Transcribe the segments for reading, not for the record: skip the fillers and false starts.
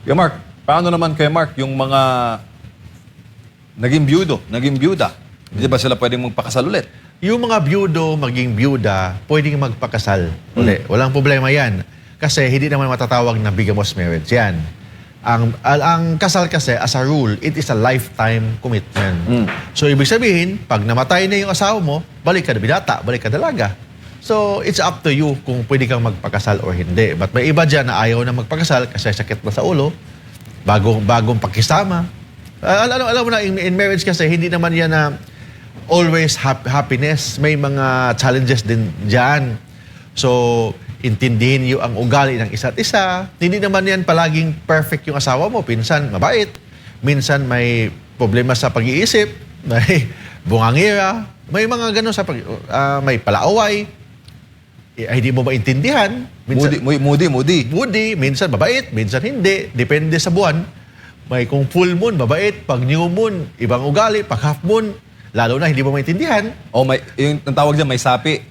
Kaya Mark, paano naman kay Mark yung mga naging byuda? Hindi ba sila pwedeng magpakasal ulit? Yung mga byudo, maging byuda, pwedeng magpakasal uli. Walang problema yan. Kasi hindi naman matatawag na bigamous marriage yan. Ang kasal kasi, as a rule, it is a lifetime commitment. So, ibig sabihin, pag namatay na yung asawa mo, balik ka na binata, balik ka dalaga. So, it's up to you kung pwede kang magpakasal or hindi. But may iba dyan na ayaw na magpakasal kasi sakit na sa ulo, bagong pakisama. Alam mo na, in marriage kasi, hindi naman yan na always happiness. May mga challenges din dyan. So, intindihin niyo ang ugali ng isa't isa. Hindi naman yan palaging perfect yung asawa mo. Minsan mabait. Minsan may problema sa pag-iisip. May bungangira. May mga ganun sa may palaaway. Hindi mo maintindihan. Minsan, moody. Minsan mabait. Minsan hindi. Depende sa buwan. May kung full moon, mabait. Pag new moon, ibang ugali. Pag half moon, lalo na hindi mo maintindihan. O yung tawag dyan, may sapi.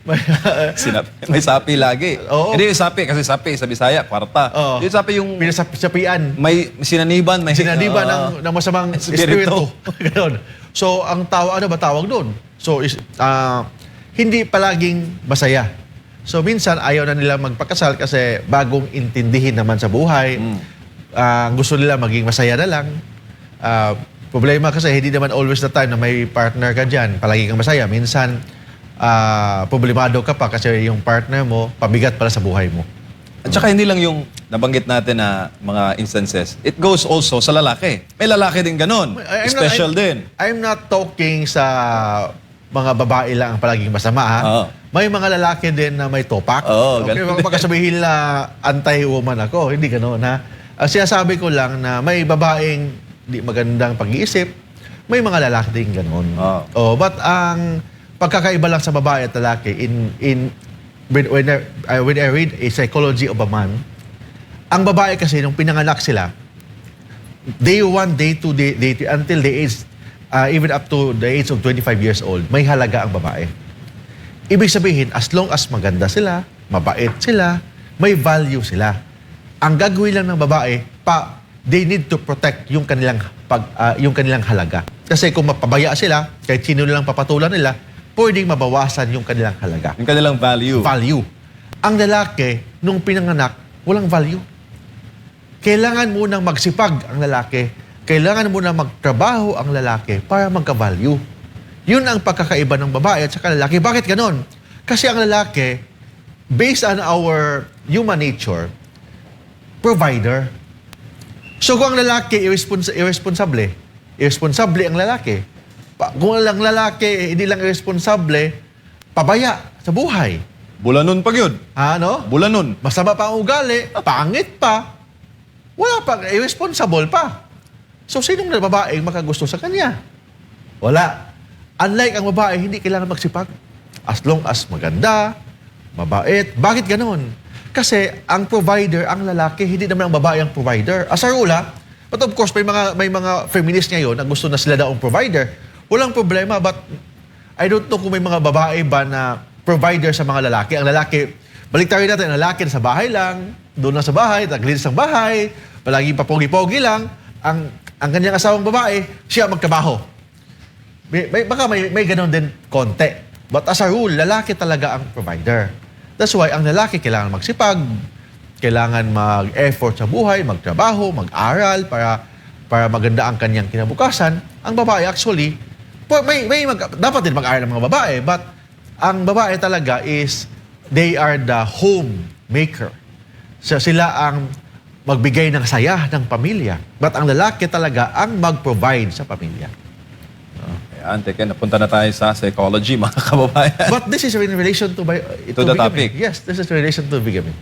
May sapi lagi. Oo. Hindi yung sapi, kasi sapi sa Bisaya, kwarta. Oo. Yung sapi yung Pinasapian. may sinaniban. Sinaniban ng masamang espiritu. Ganon. So, ang ano ba tawag doon? So, hindi palaging masaya. So, minsan ayaw na nila magpakasal kasi bagong intindihin naman sa buhay. Gusto nila maging masaya na lang. Problema kasi hindi naman always the time na may partner ka dyan. Palagi kang masaya. Minsan, problemado ka pa kasi yung partner mo, pabigat pala sa buhay mo. At saka hindi lang yung nabanggit natin na mga instances. It goes also sa lalaki. May lalaki din ganun. Special din. I'm not talking sa mga babae lang ang palaging masama, ha? Oo. May mga lalaki din na may topak. Oo, Okay, ganun. baka sabihin na anti-woman ako. Hindi gano'n, ha? Ang sinasabi ko lang na may babaeng di magandang pag-iisip, may mga lalaki din gano'n. But ang pagkakaiba lang sa babae at lalaki, when I read a psychology of a man, ang babae kasi nung pinanganak sila, day 1, day 2, day 3, until the age, even up to the age of 25 years old, may halaga ang babae. Ibig sabihin, as long as maganda sila, mabait sila, may value sila. Ang gagawin lang ng babae, they need to protect yung kanilang halaga. Kasi kung mapabaya sila, kahit sino nilang papatulan nila, pwedeng mabawasan yung kanilang halaga. Yung kanilang value. Ang lalaki, nung pinanganak, walang value. Kailangan munang magsipag ang lalaki. Kailangan munang magtrabaho ang lalaki para magka-value. Yun ang pagkakaiba ng babae at saka lalaki. Bakit ganon? Kasi ang lalaki, based on our human nature, provider. So kung ang lalaki irresponsable ang lalaki. Kung ang lalaki hindi lang irresponsable, pabaya sa buhay. Bulanon pag yun. Ano? Bulanon. Masama pa ang ugali, pangit pa, wala pa, irresponsible pa. So sinong babaeng makagusto sa kanya? Wala. Unlike ang babae, hindi kailangan magsipag. As long as maganda, mabait. Bakit ganon? Kasi ang provider, ang lalaki, hindi naman ang babae ang provider. As a rule, but of course, may mga feminist ngayon na gusto na sila daw ang provider. Walang problema, but I don't know kung may mga babae ba na provider sa mga lalaki. Ang lalaki, balik tayo natin, ang lalaki sa bahay lang, doon lang sa bahay, naglinis ng bahay, palaging papogi-pogi lang. Ang kanyang asawang babae, siya magtrabaho. Baka may ganon din konti. But as a rule, lalaki talaga ang provider. That's why ang lalaki kailangan magsipag, kailangan mag-effort sa buhay, magtrabaho, mag-aral para maganda ang kanyang kinabukasan. Ang babae actually, dapat din mag-aral ng mga babae, but ang babae talaga is, they are the homemaker. So, sila ang magbigay ng saya ng pamilya. But ang lalaki talaga ang mag-provide sa pamilya. Teka, napunta na tayo sa psychology, mga kababayan. But this is in relation to To the topic. Yes, this is in relation to bigamy.